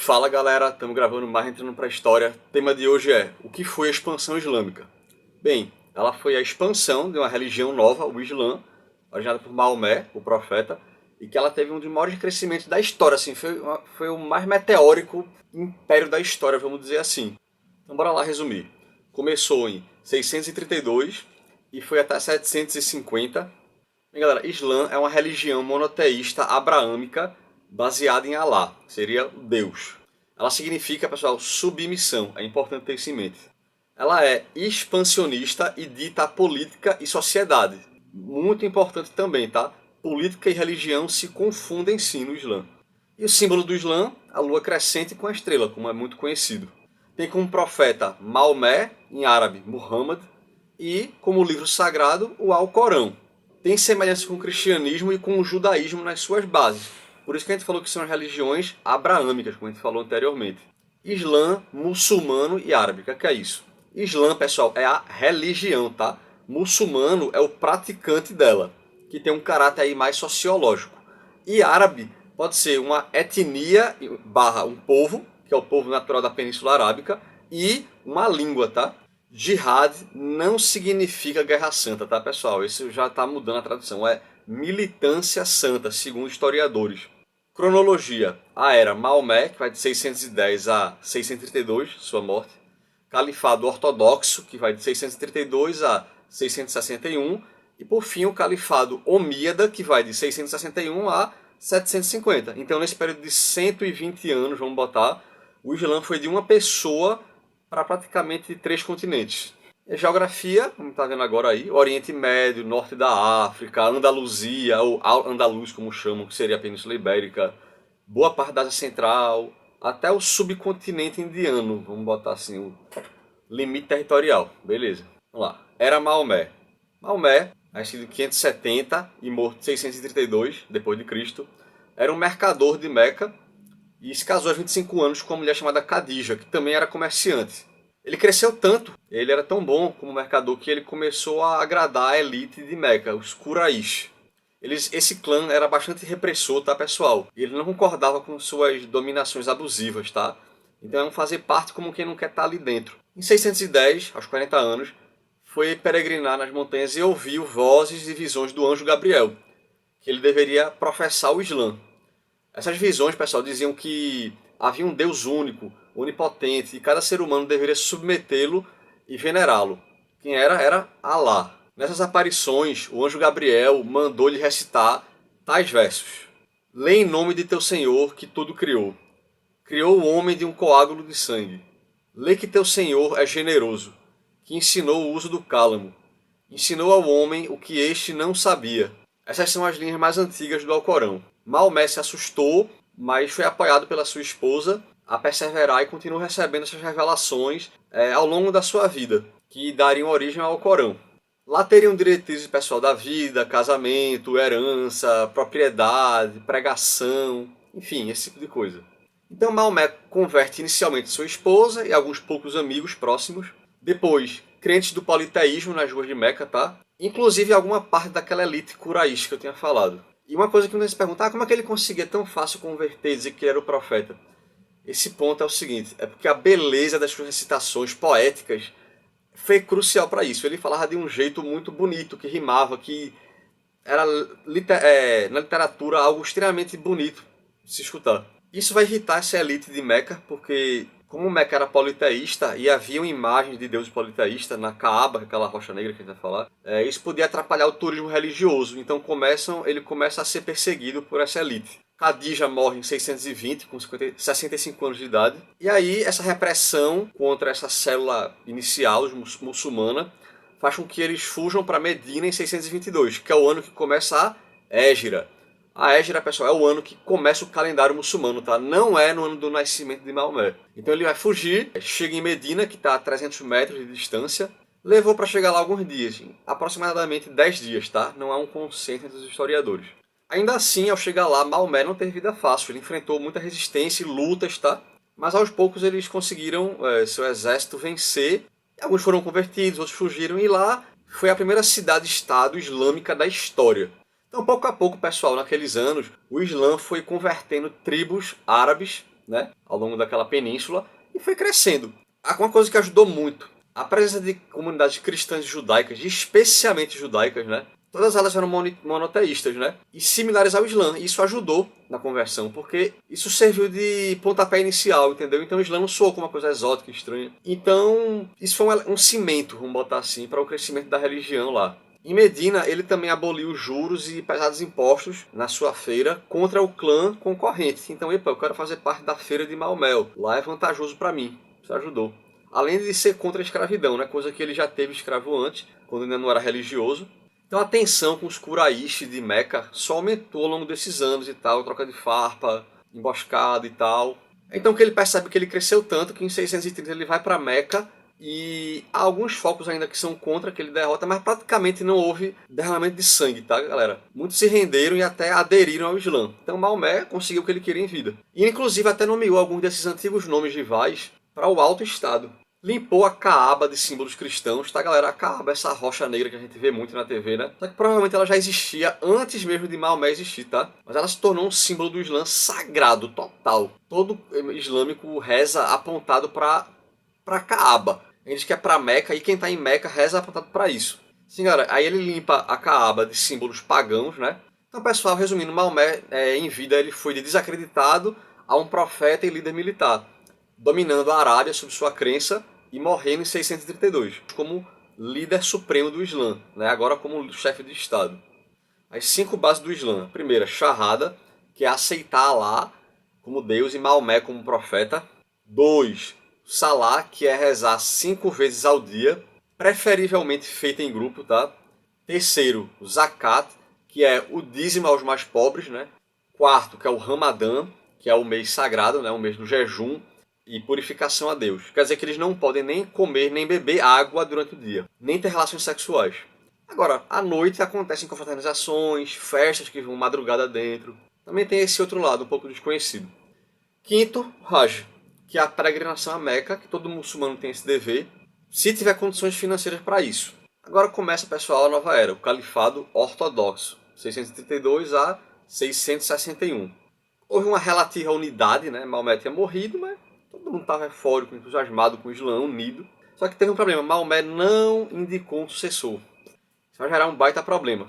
Fala galera, estamos gravando mais Entrando para a História. O tema de hoje é: o que foi a expansão islâmica? Bem, ela foi a expansão de uma religião nova, o Islã, originada por Maomé, o profeta, e que ela teve um dos maiores crescimentos da história, assim, foi o mais meteórico império da história, vamos dizer assim. Então bora lá resumir. Começou em 632 e foi até 750. Bem, galera, Islã é uma religião monoteísta abraâmica baseada em Alá, que seria o Deus. Ela significa, pessoal, submissão. É importante ter isso em mente. Ela é expansionista e dita a política e sociedade. Muito importante também, tá? Política e religião se confundem sim no Islã. E o símbolo do Islã, a lua crescente com a estrela, como é muito conhecido. Tem como profeta Maomé, em árabe Muhammad, e como livro sagrado o Alcorão. Tem semelhança com o cristianismo e com o judaísmo nas suas bases. Por isso que a gente falou que são as religiões abraâmicas, como a gente falou anteriormente. Islã, muçulmano e árabe. O que é isso? Islã, pessoal, é a religião, tá? Muçulmano é o praticante dela, que tem um caráter aí mais sociológico. E árabe pode ser uma etnia barra um povo, que é o povo natural da Península Arábica, e uma língua, tá? Jihad não significa guerra santa, tá, pessoal? Isso já está mudando a tradução. É militância santa, segundo historiadores. Cronologia: a era Maomé, que vai de 610 a 632, sua morte. Califado ortodoxo, que vai de 632 a 661. E por fim o califado omíada, que vai de 661 a 750. Então nesse período de 120 anos, vamos botar, o Islã foi de uma pessoa para praticamente 3 continentes. A geografia, como está vendo agora aí, Oriente Médio, Norte da África, Andaluzia, ou Al-Andalus, como chamam, que seria a Península Ibérica, boa parte da Ásia Central, até o subcontinente indiano, vamos botar assim, o limite territorial, beleza. Vamos lá, era Maomé. Maomé, nascido em 570 e morto em 632 depois de Cristo, era um mercador de Meca e se casou aos 25 anos com uma mulher chamada Khadija, que também era comerciante. Ele cresceu tanto, ele era tão bom como mercador, que ele começou a agradar a elite de Meca, os Quraysh. Esse clã era bastante repressor, tá, pessoal? E ele não concordava com suas dominações abusivas, tá? Então é um fazer parte como quem não quer estar ali dentro. Em 610, aos 40 anos, foi peregrinar nas montanhas e ouviu vozes e visões do anjo Gabriel, que ele deveria professar o Islã. Essas visões, pessoal, diziam que havia um Deus único, onipotente, e cada ser humano deveria submetê-lo e venerá-lo. Quem era? Era Alá. Nessas aparições, o anjo Gabriel mandou-lhe recitar tais versos: Lê em nome de teu Senhor, que tudo criou. Criou o homem de um coágulo de sangue. Lê que teu Senhor é generoso, que ensinou o uso do cálamo. Ensinou ao homem o que este não sabia. Essas são as linhas mais antigas do Alcorão. Maomé se assustou, mas foi apoiado pela sua esposa a perseverar e continuou recebendo essas revelações ao longo da sua vida, que dariam origem ao Alcorão. Lá teriam diretrizes pessoal da vida, casamento, herança, propriedade, pregação, enfim, esse tipo de coisa. Então Maomé converte inicialmente sua esposa e alguns poucos amigos próximos, depois crentes do politeísmo nas ruas de Meca, tá? Inclusive alguma parte daquela elite Quraysh que eu tinha falado. E uma coisa que muita gente se pergunta, como é que ele conseguia tão fácil converter e dizer que ele era o profeta? Esse ponto é o seguinte, é porque a beleza das suas recitações poéticas foi crucial para isso. Ele falava de um jeito muito bonito, que rimava, que era na literatura algo extremamente bonito de se escutar. Isso vai irritar essa elite de Meca, porque como Meca era politeísta e haviam imagens de deuses politeístas na Kaaba, aquela rocha negra que a gente vai falar, isso podia atrapalhar o turismo religioso. Então ele começa a ser perseguido por essa elite. Khadija morre em 620, com 65 anos de idade. E aí essa repressão contra essa célula inicial muçulmana faz com que eles fujam para Medina em 622, que é o ano que começa a Hégira. A Hégira, pessoal, é o ano que começa o calendário muçulmano, tá? Não é no ano do nascimento de Maomé. Então ele vai fugir, chega em Medina, que está a 300 metros de distância. Levou para chegar lá alguns dias, aproximadamente 10 dias, tá? Não há um consenso entre os historiadores. Ainda assim, ao chegar lá, Maomé não teve vida fácil. Ele enfrentou muita resistência e lutas, tá? Mas aos poucos eles conseguiram seu exército vencer. Alguns foram convertidos, outros fugiram. E lá foi a primeira cidade-estado islâmica da história. Então, pouco a pouco, pessoal, naqueles anos, o Islã foi convertendo tribos árabes né, ao longo daquela península, e foi crescendo. Uma coisa que ajudou muito, a presença de comunidades cristãs judaicas, especialmente judaicas, né, todas elas eram monoteístas, né, e similares ao Islã. Isso ajudou na conversão, porque isso serviu de pontapé inicial, entendeu? Então o Islã não soou como uma coisa exótica, estranha. Então isso foi um cimento, vamos botar assim, para o crescimento da religião lá. Em Medina, ele também aboliu os juros e pesados impostos na sua feira contra o clã concorrente. Então, epa, eu quero fazer parte da feira de Maomé. Lá é vantajoso para mim. Isso ajudou. Além de ser contra a escravidão, né? Coisa que ele já teve escravo antes, quando ainda não era religioso. Então a tensão com os Quraysh de Meca só aumentou ao longo desses anos e tal, troca de farpa, emboscada e tal. Então que ele percebe que ele cresceu tanto que em 630 ele vai para Meca e há alguns focos ainda que são contra que ele derrota, mas praticamente não houve derramamento de sangue, tá, galera? Muitos se renderam e até aderiram ao Islã. Então Maomé conseguiu o que ele queria em vida. E inclusive até nomeou alguns desses antigos nomes rivais para o alto estado. Limpou a Caaba de símbolos cristãos, tá, galera? A Caaba é essa rocha negra que a gente vê muito na TV, né? Só que provavelmente ela já existia antes mesmo de Maomé existir, tá? Mas ela se tornou um símbolo do Islã sagrado, total. Todo islâmico reza apontado para Caaba. Ele diz que é para Meca e quem tá em Meca reza apontado para isso. Sim, galera, aí ele limpa a Caaba de símbolos pagãos, né? Então, pessoal, resumindo, Maomé, em vida, ele foi de desacreditado a um profeta e líder militar, dominando a Arábia sob sua crença e morrendo em 632, como líder supremo do Islã, né? Agora como chefe de Estado. As 5 bases do Islã. Primeira, Shahada, que é aceitar Allah como Deus e Maomé como profeta. 2, Salah, que é rezar 5 vezes ao dia, preferivelmente feita em grupo, tá? Terceiro, Zakat, que é o dízimo aos mais pobres, né? Quarto, que é o Ramadã, que é o mês sagrado, né? O mês do jejum e purificação a Deus. Quer dizer que eles não podem nem comer nem beber água durante o dia, nem ter relações sexuais. Agora, à noite acontecem confraternizações, festas que vão madrugada dentro. Também tem esse outro lado, um pouco desconhecido. Quinto, Hajj, que é a peregrinação à Meca, que todo muçulmano tem esse dever, se tiver condições financeiras para isso. Agora começa, pessoal, a nova era, o Califado Ortodoxo, 632 a 661. Houve uma relativa unidade, né? Maomé tinha morrido, mas todo mundo estava eufórico, entusiasmado com o Islã, unido. Só que teve um problema, Maomé não indicou um sucessor. Isso vai gerar um baita problema.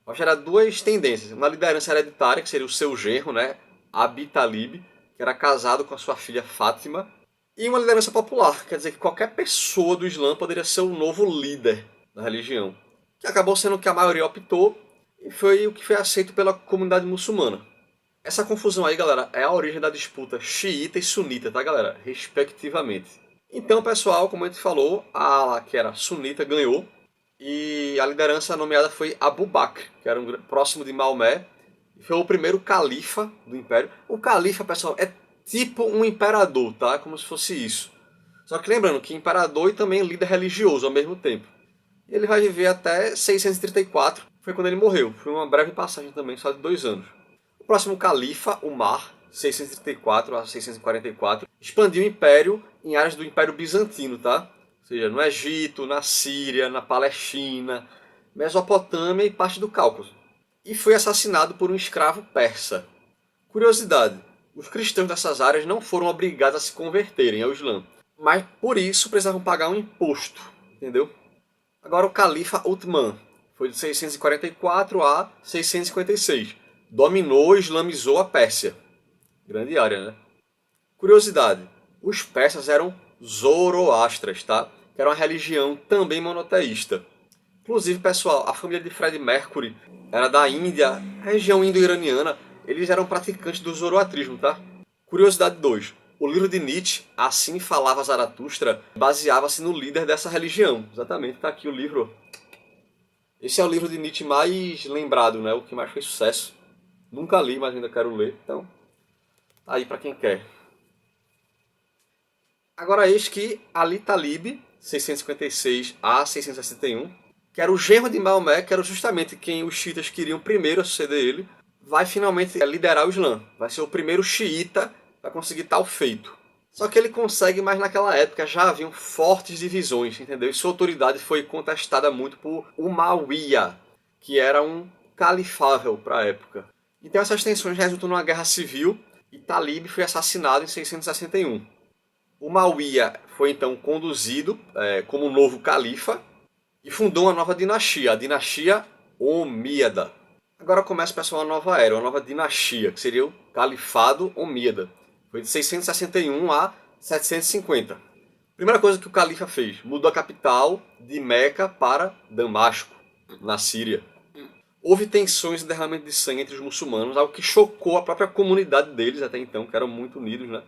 Vai gerar duas tendências. Uma liderança hereditária, que seria o seu genro, né? Abi Talib, que era casado com a sua filha Fátima. E uma liderança popular, quer dizer que qualquer pessoa do Islã poderia ser o novo líder da religião. Que acabou sendo o que a maioria optou e foi o que foi aceito pela comunidade muçulmana. Essa confusão aí, galera, é a origem da disputa xiita e sunita, tá, galera? Respectivamente. Então, pessoal, como a gente falou, a ala que era sunita ganhou e a liderança nomeada foi Abu Bakr, que era próximo de Maomé, e foi o primeiro califa do império. O califa, pessoal, é tipo um imperador, tá? Como se fosse isso. Só que lembrando que imperador e também líder religioso ao mesmo tempo. E ele vai viver até 634, foi quando ele morreu. Foi uma breve passagem também, só de 2 anos. O próximo califa, Umar, 634 a 644, expandiu o império em áreas do Império Bizantino, tá? Ou seja, no Egito, na Síria, na Palestina, Mesopotâmia e parte do Cáucaso. E foi assassinado por um escravo persa. Curiosidade, os cristãos dessas áreas não foram obrigados a se converterem ao Islã, mas por isso precisavam pagar um imposto, entendeu? Agora o califa Uthman foi de 644 a 656. Dominou e islamizou a Pérsia. Grande área, né? Curiosidade, os persas eram zoroastras, tá? Que era uma religião também monoteísta. Inclusive, pessoal, a família de Fred Mercury era da Índia, região indo-iraniana. Eles eram praticantes do zoroatrismo, tá? Curiosidade 2. O livro de Nietzsche, Assim Falava Zaratustra, baseava-se no líder dessa religião. Exatamente, tá aqui o livro. Esse é o livro de Nietzsche mais lembrado, né? O que mais fez sucesso. Nunca li, mas ainda quero ler. Então, tá aí para quem quer. Agora eis que Ali Talib, 656 a 661, que era o genro de Maomé, que era justamente quem os xiitas queriam primeiro suceder ele, vai finalmente liderar o Islã. Vai ser o primeiro xiita a conseguir tal feito. Só que ele consegue, mas naquela época já haviam fortes divisões, entendeu? E sua autoridade foi contestada muito por Umayyah, que era um califável para a época. Então essas tensões resultam numa guerra civil e Talib foi assassinado em 661. Umayya foi então conduzido como novo califa e fundou uma nova dinastia, a dinastia Omíada. Agora começa, pessoal, uma nova era, uma nova dinastia, que seria o Califado Omíada. Foi de 661 a 750. Primeira coisa que o califa fez, mudou a capital de Meca para Damasco, na Síria. Houve tensões e derramamento de sangue entre os muçulmanos, algo que chocou a própria comunidade deles até então, que eram muito unidos, né?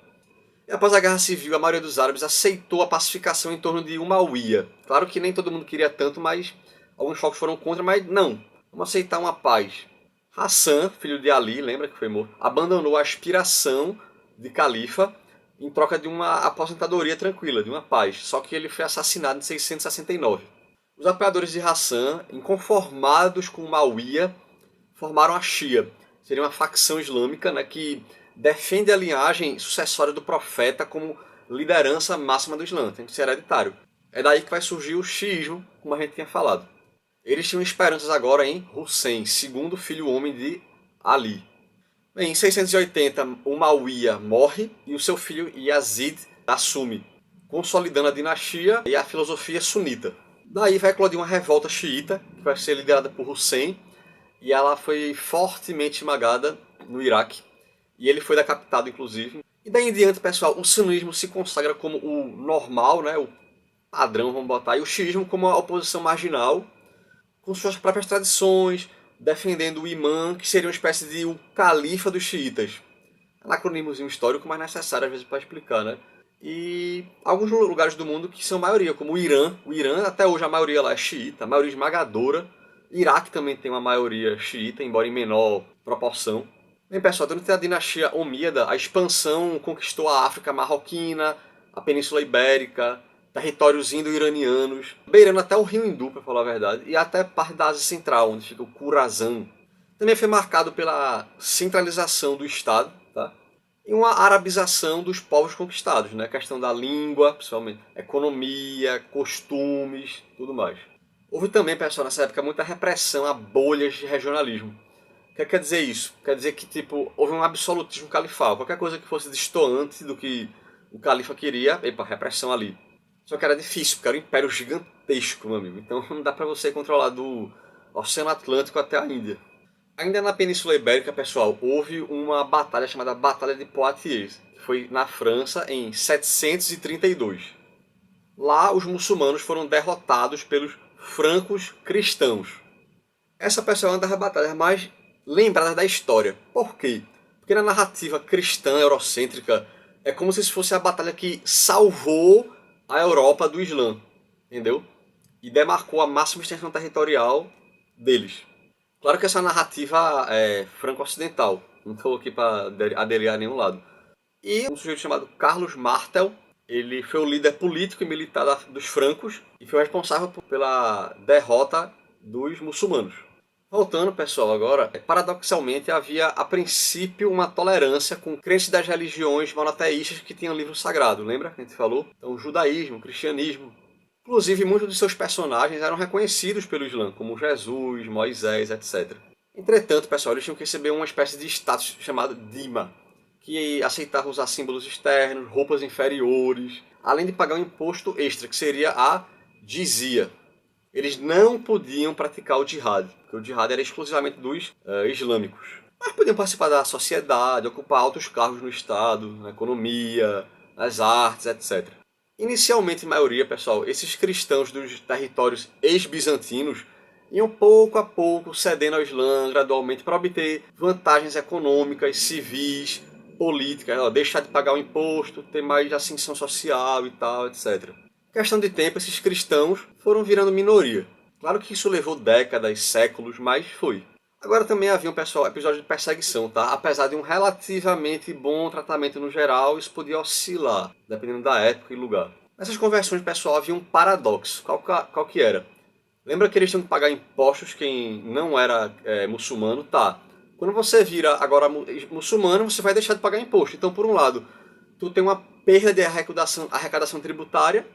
E após a Guerra Civil, a maioria dos árabes aceitou a pacificação em torno de Umayya. Claro que nem todo mundo queria tanto, mas alguns focos foram contra, mas não. Vamos aceitar uma paz. Hassan, filho de Ali, lembra que foi morto, abandonou a aspiração de califa em troca de uma aposentadoria tranquila, de uma paz. Só que ele foi assassinado em 669. Os apoiadores de Hassan, inconformados com Umayya, formaram a Shia. Seria uma facção islâmica, né, que defende a linhagem sucessória do profeta como liderança máxima do Islã, tem que ser hereditário. É daí que vai surgir o xiismo, como a gente tinha falado. Eles tinham esperanças agora em Hussein, segundo filho homem de Ali. Bem, em 680, Umayya morre e o seu filho Yazid assume, consolidando a dinastia e a filosofia sunita. Daí vai eclodir uma revolta xiita, que vai ser liderada por Hussein, e ela foi fortemente esmagada no Iraque. E ele foi decapitado, inclusive. E daí em diante, pessoal, o sunismo se consagra como o normal, né, o padrão, vamos botar, e o xiismo como a oposição marginal, com suas próprias tradições, defendendo o imã, que seria uma espécie de o califa dos xiitas. Anacronismozinho histórico, mas necessário às vezes para explicar, né? E alguns lugares do mundo que são maioria, como o Irã. O Irã, até hoje, a maioria lá é xiita, a maioria esmagadora. Iraque também tem uma maioria xiita, embora em menor proporção. Bem, pessoal, durante a dinastia Omíada, a expansão conquistou a África Marroquina, a Península Ibérica, territórios indo-iranianos, beirando até o rio Hindu, para falar a verdade, e até parte da Ásia Central, onde fica o Khorasan. Também foi marcado pela centralização do Estado, tá? E uma arabização dos povos conquistados, né? A questão da língua, principalmente, economia, costumes, tudo mais. Houve também, pessoal, nessa época, muita repressão a bolhas de regionalismo. O que quer dizer isso? Quer dizer que tipo, houve um absolutismo califal. Qualquer coisa que fosse destoante do que o califa queria, epa, repressão ali. Só que era difícil, porque era um império gigantesco, meu amigo. Então não dá pra você controlar do Oceano Atlântico até a Índia. Ainda na Península Ibérica, pessoal, houve uma batalha chamada Batalha de Poitiers, que foi na França em 732. Lá os muçulmanos foram derrotados pelos francos cristãos. Essa, pessoal, é uma das batalhas mais lembradas da história. Por quê? Porque na narrativa cristã eurocêntrica é como se fosse a batalha que salvou a Europa do Islã, entendeu? E demarcou a máxima extensão territorial deles. Claro que essa narrativa é franco-ocidental, não estou aqui para aderir a nenhum lado. E um sujeito chamado Carlos Martel, ele foi o líder político e militar dos francos e foi responsável pela derrota dos muçulmanos. Voltando, pessoal, agora, paradoxalmente havia a princípio uma tolerância com crentes das religiões monoteístas que tinham livro sagrado, lembra que a gente falou? Então, o judaísmo, o cristianismo. Inclusive, muitos de seus personagens eram reconhecidos pelo Islã, como Jesus, Moisés, etc. Entretanto, pessoal, eles tinham que receber uma espécie de status chamado Dima, que aceitava usar símbolos externos, roupas inferiores, além de pagar um imposto extra, que seria a jizya. Eles não podiam praticar o jihad, porque o jihad era exclusivamente dos islâmicos. Mas podiam participar da sociedade, ocupar altos cargos no Estado, na economia, nas artes, etc. Inicialmente, em maioria, pessoal, esses cristãos dos territórios ex-bizantinos iam pouco a pouco cedendo ao Islã gradualmente para obter vantagens econômicas, civis, políticas, deixar de pagar o imposto, ter mais ascensão social e tal, etc. Questão de tempo, esses cristãos foram virando minoria. Claro que isso levou décadas, séculos, mas foi. Agora também havia um episódio de perseguição, tá? Apesar de um relativamente bom tratamento no geral, isso podia oscilar, dependendo da época e lugar. Nessas conversões, pessoal, havia um paradoxo. Qual que era? Lembra que eles tinham que pagar impostos quem não era muçulmano? Tá. Quando você vira agora muçulmano, você vai deixar de pagar imposto. Então, por um lado, tu tem uma perda de arrecadação tributária,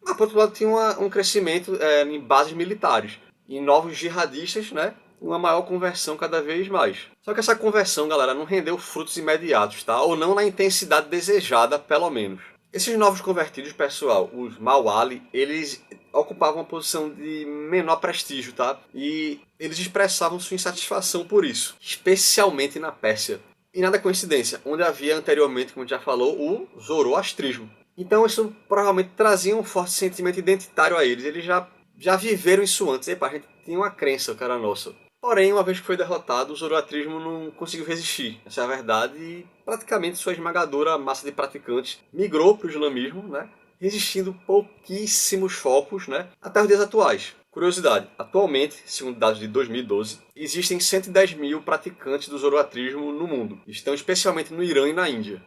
mas por outro lado tinha um crescimento em bases militares, em novos jihadistas, né, uma maior conversão cada vez mais. Só que essa conversão, galera, não rendeu frutos imediatos, tá? Ou não na intensidade desejada, pelo menos. Esses novos convertidos, pessoal, os Mawali, eles ocupavam uma posição de menor prestígio, tá? E eles expressavam sua insatisfação por isso, especialmente na Pérsia. E nada coincidência, onde havia anteriormente, como a gente já falou, o zoroastrismo. Então isso provavelmente trazia um forte sentimento identitário a eles. Eles já viveram isso antes. Epa, a gente tinha uma crença que era nossa. Porém, uma vez que foi derrotado, o zoroastrismo não conseguiu resistir. Essa é a verdade. E praticamente sua esmagadora massa de praticantes migrou para o islamismo, né? Resistindo pouquíssimos focos, né? Até os dias atuais. Curiosidade, atualmente, segundo dados de 2012, existem 110 mil praticantes do zoroastrismo no mundo. Estão especialmente no Irã e na Índia.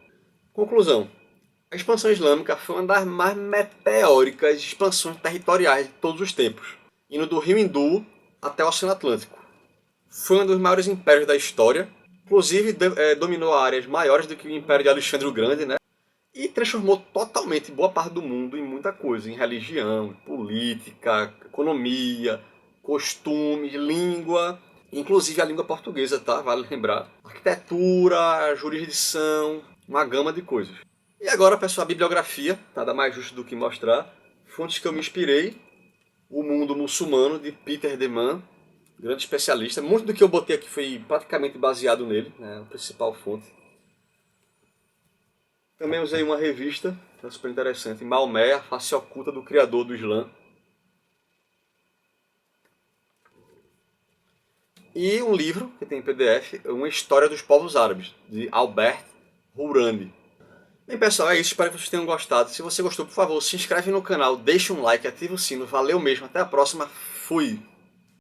Conclusão. A expansão islâmica foi uma das mais meteóricas expansões territoriais de todos os tempos, indo do Rio Hindu até o Oceano Atlântico. Foi um dos maiores impérios da história, inclusive dominou áreas maiores do que o Império de Alexandre o Grande, né? E transformou totalmente boa parte do mundo em muita coisa, em religião, política, economia, costumes, língua, inclusive a língua portuguesa, tá? Vale lembrar. Arquitetura, jurisdição, uma gama de coisas. E agora, pessoal, a bibliografia, nada mais justo do que mostrar. Fontes que eu me inspirei, O Mundo Muçulmano, de Peter Deman, grande especialista. Muito do que eu botei aqui foi praticamente baseado nele, né, a principal fonte. Também usei uma revista, que é super interessante, Maomé, a face oculta do criador do Islã. E um livro, que tem em PDF, Uma História dos Povos Árabes, de Albert Hourani. Bem, pessoal, é isso. Espero que vocês tenham gostado. Se você gostou, por favor, se inscreve no canal, deixa um like, ativa o sino. Valeu mesmo. Até a próxima. Fui!